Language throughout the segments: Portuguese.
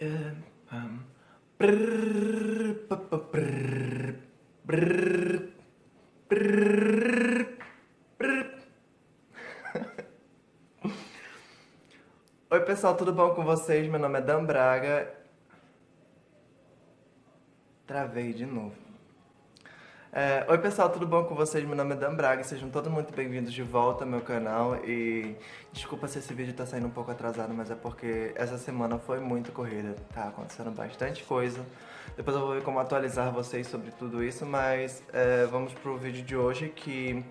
Eh, hum. Prrr, pa, pa, prrr, prrr, prrr, prrr. Oi pessoal, tudo bom com vocês? Meu nome é Dan Braga. Travei de novo. Oi pessoal, tudo bom com vocês? Meu nome é Dan Braga, sejam todos muito bem-vindos de volta ao meu canal e desculpa se esse vídeo tá saindo um pouco atrasado, mas é porque essa semana foi muito corrida, tá acontecendo bastante coisa. Depois eu vou ver como atualizar vocês sobre tudo isso, mas vamos pro vídeo de hoje que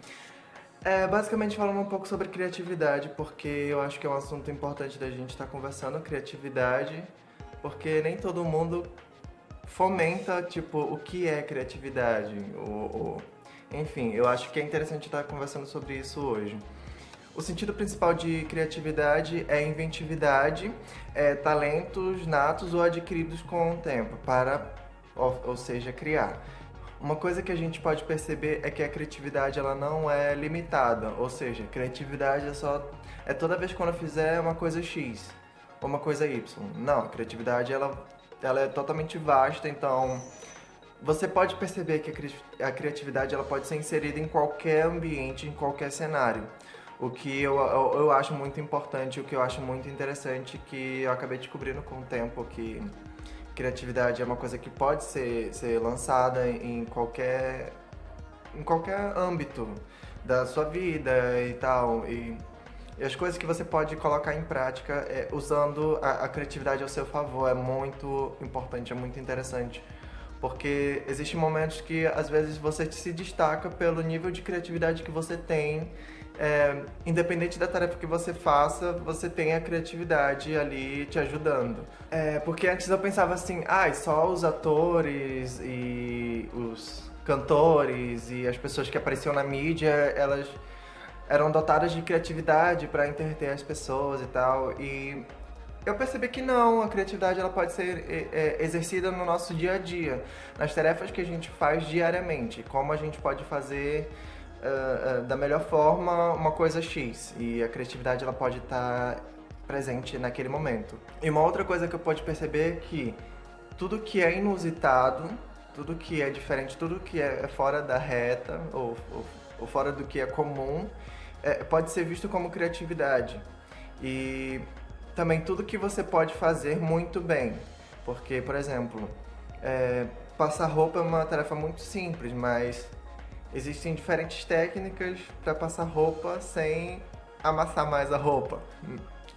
é basicamente falando um pouco sobre criatividade, porque eu acho que é um assunto importante da gente estar conversando, criatividade, porque nem todo mundo fomenta, tipo, o que é criatividade. Enfim, eu acho que é interessante estar conversando sobre isso hoje. O sentido principal de criatividade é inventividade, talentos natos ou adquiridos com o tempo, ou seja, criar. Uma coisa que a gente pode perceber é que a criatividade ela não é limitada, ou seja, criatividade é toda vez quando eu fizer uma coisa X ou uma coisa Y. Não, a criatividade ela é totalmente vasta, então você pode perceber que a criatividade ela pode ser inserida em qualquer ambiente, em qualquer cenário. O que eu acho muito importante, o que eu acho muito interessante, que eu acabei descobrindo com o tempo, que criatividade é uma coisa que pode ser lançada em qualquer âmbito da sua vida e tal. E as coisas que você pode colocar em prática usando a criatividade ao seu favor é muito importante, é muito interessante. Porque existem momentos que às vezes você se destaca pelo nível de criatividade que você tem. Independente da tarefa que você faça, você tem a criatividade ali te ajudando. Porque antes eu pensava assim, só os atores e os cantores e as pessoas que apareciam na mídia, elas eram dotadas de criatividade para entreter as pessoas e tal. E eu percebi que não, a criatividade ela pode ser exercida no nosso dia a dia, nas tarefas que a gente faz diariamente, como a gente pode fazer da melhor forma uma coisa X, e a criatividade ela pode estar presente naquele momento. E uma outra coisa que eu pude perceber é que tudo que é inusitado, tudo que é diferente, tudo que é fora da reta ou fora do que é comum, pode ser visto como criatividade. E também tudo que você pode fazer muito bem. Porque, por exemplo, passar roupa é uma tarefa muito simples, mas existem diferentes técnicas para passar roupa sem amassar mais a roupa.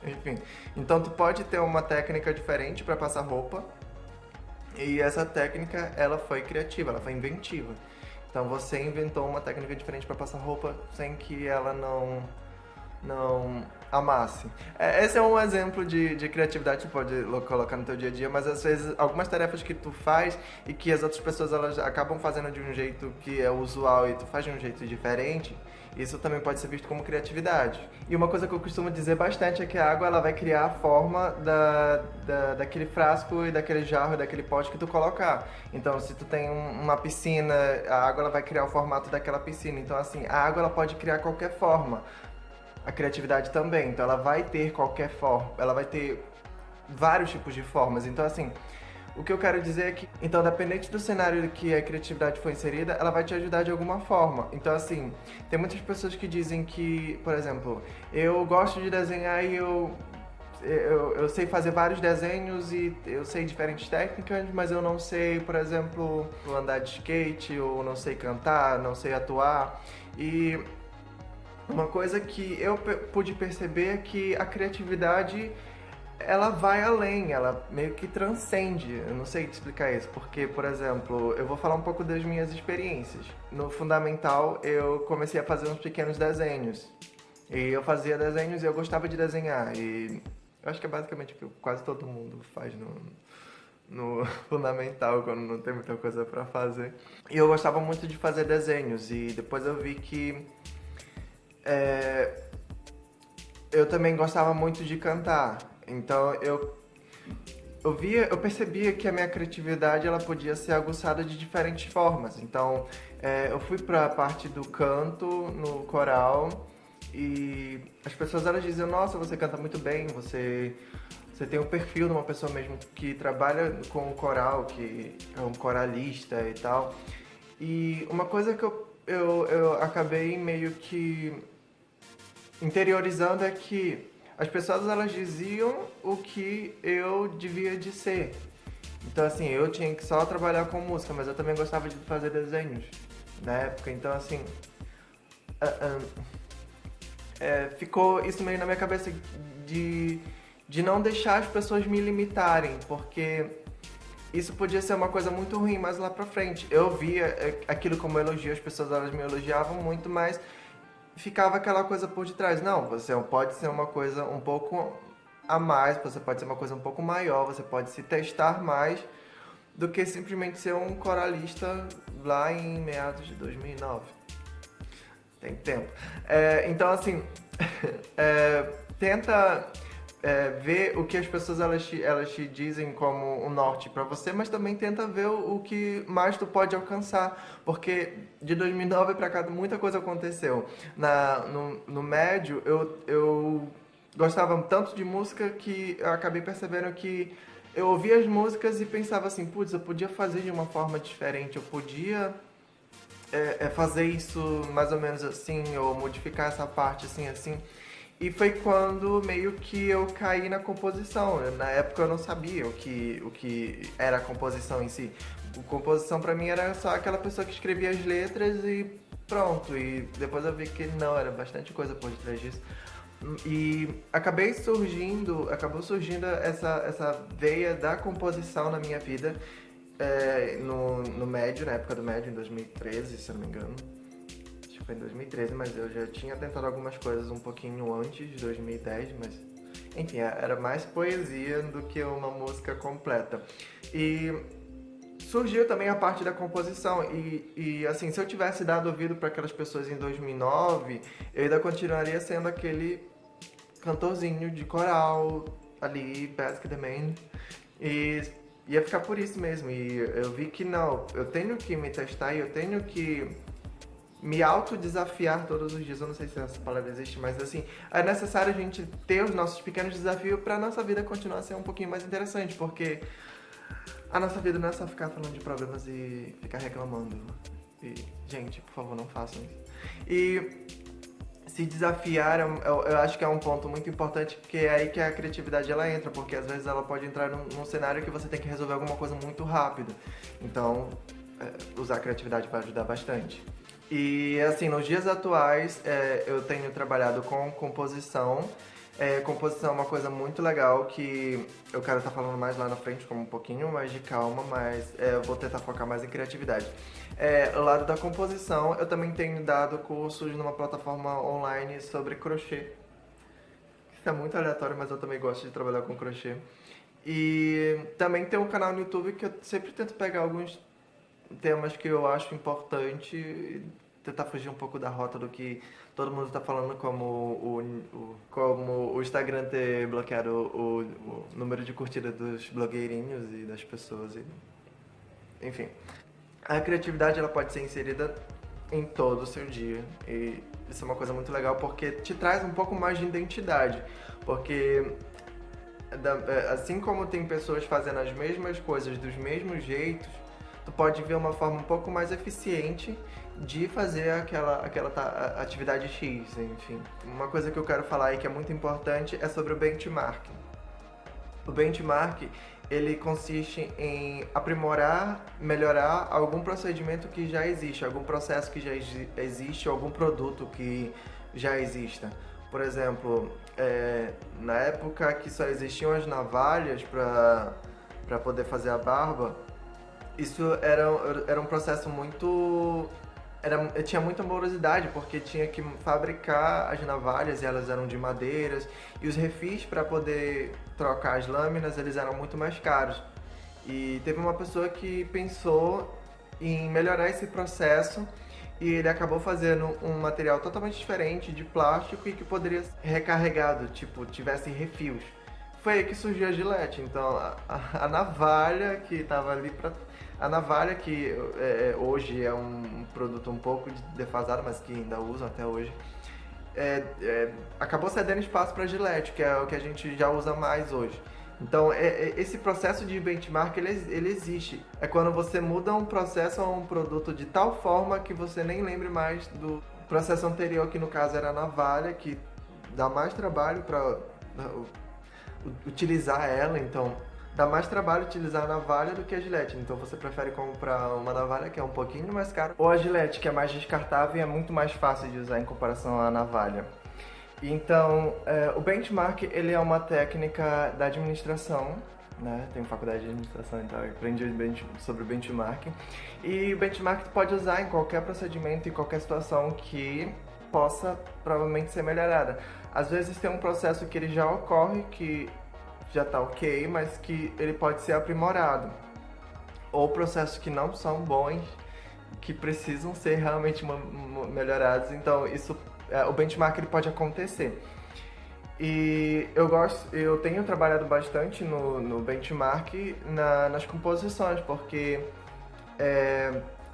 Enfim, então tu pode ter uma técnica diferente para passar roupa e essa técnica ela foi criativa, ela foi inventiva. Então você inventou uma técnica diferente para passar roupa sem que ela não amasse. Esse é um exemplo de criatividade que tu pode colocar no teu dia a dia, mas às vezes algumas tarefas que tu faz e que as outras pessoas elas acabam fazendo de um jeito que é usual e tu faz de um jeito diferente, isso também pode ser visto como criatividade. E uma coisa que eu costumo dizer bastante é que a água ela vai criar a forma daquele frasco e daquele jarro e daquele pote que tu colocar. Então se tu tem uma piscina, a água ela vai criar o formato daquela piscina. Então assim, a água ela pode criar qualquer forma. A criatividade também, então ela vai ter qualquer forma, ela vai ter vários tipos de formas. Então assim, o que eu quero dizer é que, então, dependente do cenário que a criatividade foi inserida, ela vai te ajudar de alguma forma. Então assim, tem muitas pessoas que dizem que, por exemplo, eu gosto de desenhar e eu sei fazer vários desenhos e eu sei diferentes técnicas, mas eu não sei, por exemplo, andar de skate, ou não sei cantar, não sei atuar. E uma coisa que eu pude perceber é que a criatividade ela vai além, ela meio que transcende. Eu não sei te explicar isso, porque, por exemplo, eu vou falar um pouco das minhas experiências. No fundamental, eu comecei a fazer uns pequenos desenhos. E eu fazia desenhos e eu gostava de desenhar. E eu acho que é basicamente o que quase todo mundo faz no fundamental, quando não tem muita coisa pra fazer. E eu gostava muito de fazer desenhos, e depois eu vi que eu também gostava muito de cantar, então eu percebia que a minha criatividade ela podia ser aguçada de diferentes formas. Então eu fui para a parte do canto no coral e as pessoas elas diziam: nossa, você canta muito bem, você Você tem o perfil de uma pessoa mesmo que trabalha com o coral, que é um coralista e tal. E uma coisa que eu acabei meio que interiorizando é que as pessoas elas diziam o que eu devia de ser. Então assim, eu tinha que só trabalhar com música, mas eu também gostava de fazer desenhos na época. Então assim, ficou isso meio na minha cabeça de não deixar as pessoas me limitarem, porque isso podia ser uma coisa muito ruim mais lá pra frente. Eu via aquilo como elogio, as pessoas elas me elogiavam muito, mas ficava aquela coisa por detrás. Não, você pode ser uma coisa um pouco a mais, você pode ser uma coisa um pouco maior, você pode se testar mais do que simplesmente ser um coralista lá em meados de 2009. Tem tempo. Então, assim, tenta ver o que as pessoas elas te dizem como um norte pra você, mas também tenta ver o que mais tu pode alcançar, porque de 2009 pra cá muita coisa aconteceu. No médio, eu gostava tanto de música que eu acabei percebendo que eu ouvia as músicas e pensava assim, putz, eu podia fazer de uma forma diferente, eu podia fazer isso mais ou menos assim, ou modificar essa parte assim, assim. E foi quando meio que eu caí na composição. Na época eu não sabia o que era a composição em si. A composição pra mim era só aquela pessoa que escrevia as letras e pronto. E depois eu vi que não, era bastante coisa por detrás disso. E acabou surgindo essa veia da composição na minha vida no médio, na época do médio, em 2013, se eu não me engano. Acho que foi em 2013, mas eu já tinha tentado algumas coisas um pouquinho antes, de 2010, mas enfim, era mais poesia do que uma música completa. E surgiu também a parte da composição e assim, se eu tivesse dado ouvido para aquelas pessoas em 2009, eu ainda continuaria sendo aquele cantorzinho de coral ali, Basic Demand, e ia ficar por isso mesmo. E eu vi que não, eu tenho que me testar e eu tenho que me autodesafiar todos os dias. Eu não sei se essa palavra existe, mas assim, é necessário a gente ter os nossos pequenos desafios para nossa vida continuar a ser um pouquinho mais interessante, porque a nossa vida não é só ficar falando de problemas e ficar reclamando. E, gente, por favor, não façam isso. E se desafiar, eu acho que é um ponto muito importante, porque é aí que a criatividade ela entra, porque às vezes ela pode entrar num cenário que você tem que resolver alguma coisa muito rápido. Então, usar a criatividade vai ajudar bastante. E assim, nos dias atuais, eu tenho trabalhado com composição. Composição é uma coisa muito legal que eu quero estar falando mais lá na frente, com um pouquinho mais de calma, mas eu vou tentar focar mais em criatividade. Ao lado da composição, eu também tenho dado cursos numa plataforma online sobre crochê. Isso é muito aleatório, mas eu também gosto de trabalhar com crochê. E também tem um canal no YouTube que eu sempre tento pegar alguns temas que eu acho importante e tentar fugir um pouco da rota do que todo mundo está falando, como o Instagram ter bloqueado o número de curtidas dos blogueirinhos e das pessoas. Enfim, a criatividade ela pode ser inserida em todo o seu dia e isso é uma coisa muito legal porque te traz um pouco mais de identidade, porque assim como tem pessoas fazendo as mesmas coisas dos mesmos jeitos, tu pode ver uma forma um pouco mais eficiente de fazer aquela atividade X, enfim. Uma coisa que eu quero falar aí que é muito importante é sobre o benchmark. O benchmark, ele consiste em aprimorar, melhorar algum procedimento que já existe, algum processo que já existe, algum produto que já exista. Por exemplo, na época que só existiam as navalhas para poder fazer a barba, isso era um processo muito... tinha muita morosidade, porque tinha que fabricar as navalhas e elas eram de madeiras, e os refis para poder trocar as lâminas, eles eram muito mais caros. E teve uma pessoa que pensou em melhorar esse processo e ele acabou fazendo um material totalmente diferente de plástico e que poderia ser recarregado, tipo, tivesse refis. Foi aí que surgiu a Gillette. Então a navalha que estava ali para... A navalha, que hoje é um produto um pouco defasado, mas que ainda usam até hoje, acabou cedendo espaço para a Gillette, que é o que a gente já usa mais hoje. Então, esse processo de benchmark, ele existe. É quando você muda um processo ou um produto de tal forma que você nem lembre mais do processo anterior, que no caso era a navalha, que dá mais trabalho para utilizar ela. Então, dá mais trabalho utilizar a navalha do que a Gillette. Então, você prefere comprar uma navalha que é um pouquinho mais cara, ou a Gillette, que é mais descartável e é muito mais fácil de usar em comparação à navalha. Então, o benchmark, ele é uma técnica da administração, né? Tenho faculdade de administração, então eu aprendi sobre o benchmark. E o benchmark tu pode usar em qualquer procedimento, em qualquer situação que possa provavelmente ser melhorada. Às vezes tem um processo que ele já ocorre, que já está ok, mas que ele pode ser aprimorado. Ou processos que não são bons, que precisam ser realmente melhorados. Então, o benchmark ele pode acontecer. E eu tenho trabalhado bastante no benchmark nas composições, porque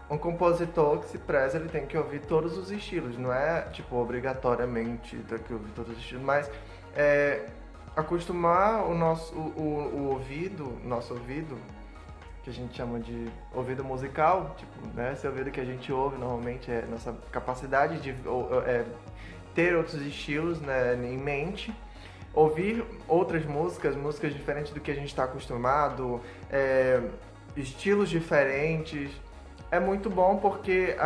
um compositor que se preza, ele tem que ouvir todos os estilos, não é tipo obrigatoriamente ter que ouvir todos os estilos, mas acostumar o nosso ouvido, que a gente chama de ouvido musical, tipo, né, esse ouvido que a gente ouve normalmente é nossa capacidade de ter outros estilos, né, em mente, ouvir outras músicas diferentes do que a gente está acostumado, estilos diferentes. É muito bom porque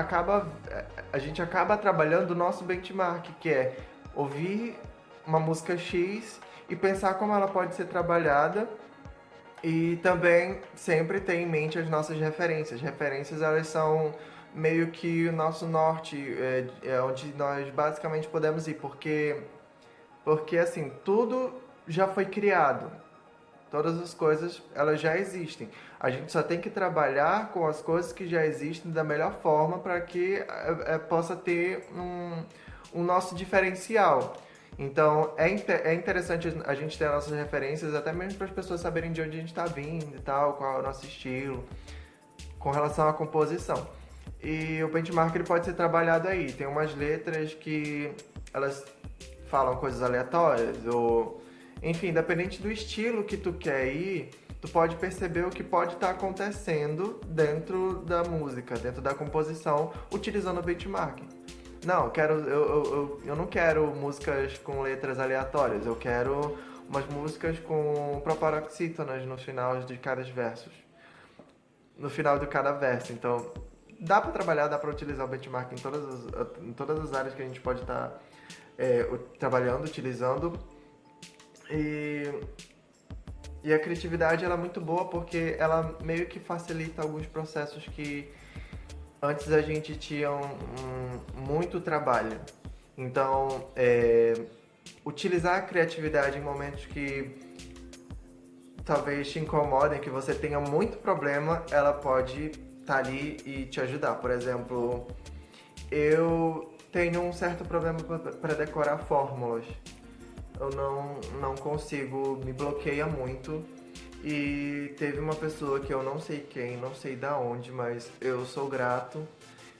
a gente acaba trabalhando o nosso benchmark, que é ouvir uma música X e pensar como ela pode ser trabalhada, e também sempre ter em mente as nossas referências. Referências, elas são meio que o nosso norte, onde nós basicamente podemos ir, porque assim, tudo já foi criado. Todas as coisas, elas já existem. A gente só tem que trabalhar com as coisas que já existem da melhor forma para que possa ter um nosso diferencial. Então, é interessante a gente ter as nossas referências, até mesmo para as pessoas saberem de onde a gente está vindo e tal, qual é o nosso estilo, com relação à composição. E o benchmark ele pode ser trabalhado aí. Tem umas letras que elas falam coisas aleatórias, ou enfim, independente do estilo que tu quer ir, tu pode perceber o que pode estar acontecendo dentro da música, dentro da composição, utilizando o benchmark. Não, eu não quero músicas com letras aleatórias, eu quero umas músicas com proparoxítonas no final de cada verso. No final de cada verso. Então, dá para trabalhar, dá para utilizar o benchmark em todas as áreas que a gente pode estar trabalhando, utilizando. E a criatividade ela é muito boa porque ela meio que facilita alguns processos que antes a gente tinha muito trabalho. Então, utilizar a criatividade em momentos que talvez te incomodem, que você tenha muito problema, ela pode estar ali e te ajudar. Por exemplo, eu tenho um certo problema para decorar fórmulas. Eu não consigo, me bloqueia muito. E teve uma pessoa que eu não sei quem, não sei da onde, mas eu sou grato,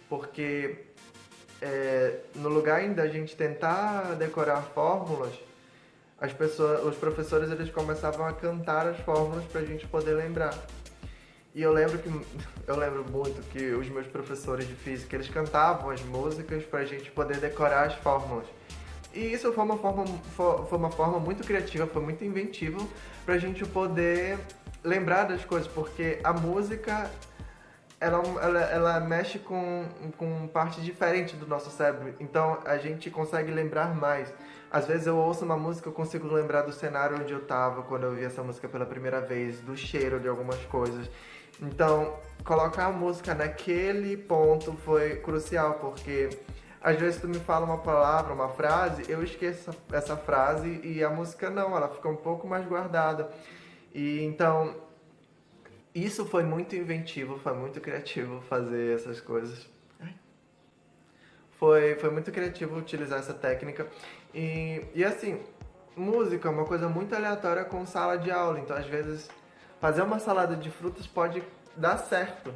porque no lugar da gente tentar decorar fórmulas, os professores eles começavam a cantar as fórmulas pra gente poder lembrar. E eu lembro muito que os meus professores de física, eles cantavam as músicas pra gente poder decorar as fórmulas. E isso foi uma forma muito criativa, foi muito inventiva pra gente poder lembrar das coisas, porque a música ela mexe com parte diferente do nosso cérebro, então a gente consegue lembrar mais. Às vezes eu ouço uma música, eu consigo lembrar do cenário onde eu tava quando eu ouvi essa música pela primeira vez, do cheiro de algumas coisas. Então, colocar a música naquele ponto foi crucial, porque às vezes tu me fala uma palavra, uma frase, eu esqueço essa frase e a música não, ela fica um pouco mais guardada. E então, isso foi muito inventivo, foi muito criativo fazer essas coisas. Foi muito criativo utilizar essa técnica. E assim, música é uma coisa muito aleatória com sala de aula, então às vezes fazer uma salada de frutas pode dar certo.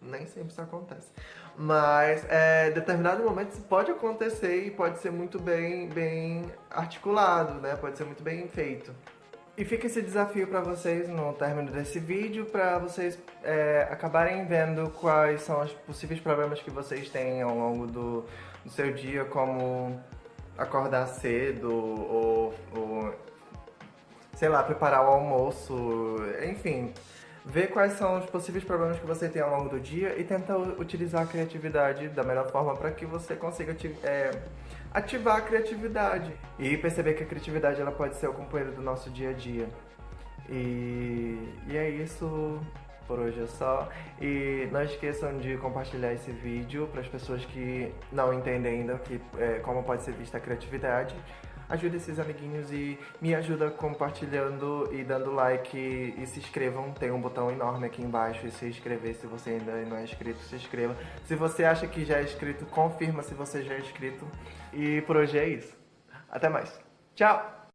Nem sempre isso acontece. Mas em determinado momento isso pode acontecer e pode ser muito bem articulado, né? Pode ser muito bem feito. E fica esse desafio para vocês no término desse vídeo, para vocês acabarem vendo quais são os possíveis problemas que vocês têm ao longo do seu dia, como acordar cedo ou sei lá, preparar o almoço, enfim. Ver quais são os possíveis problemas que você tem ao longo do dia e tentar utilizar a criatividade da melhor forma para que você consiga ativar a criatividade e perceber que a criatividade ela pode ser o companheiro do nosso dia a dia. E é isso, por hoje é só. E não esqueçam de compartilhar esse vídeo para as pessoas que não entendem ainda como pode ser vista a criatividade. Ajude esses amiguinhos e me ajuda compartilhando e dando like e se inscrevam. Tem um botão enorme aqui embaixo e se inscrever. Se você ainda não é inscrito, se inscreva. Se você acha que já é inscrito, confirma se você já é inscrito. E por hoje é isso. Até mais. Tchau!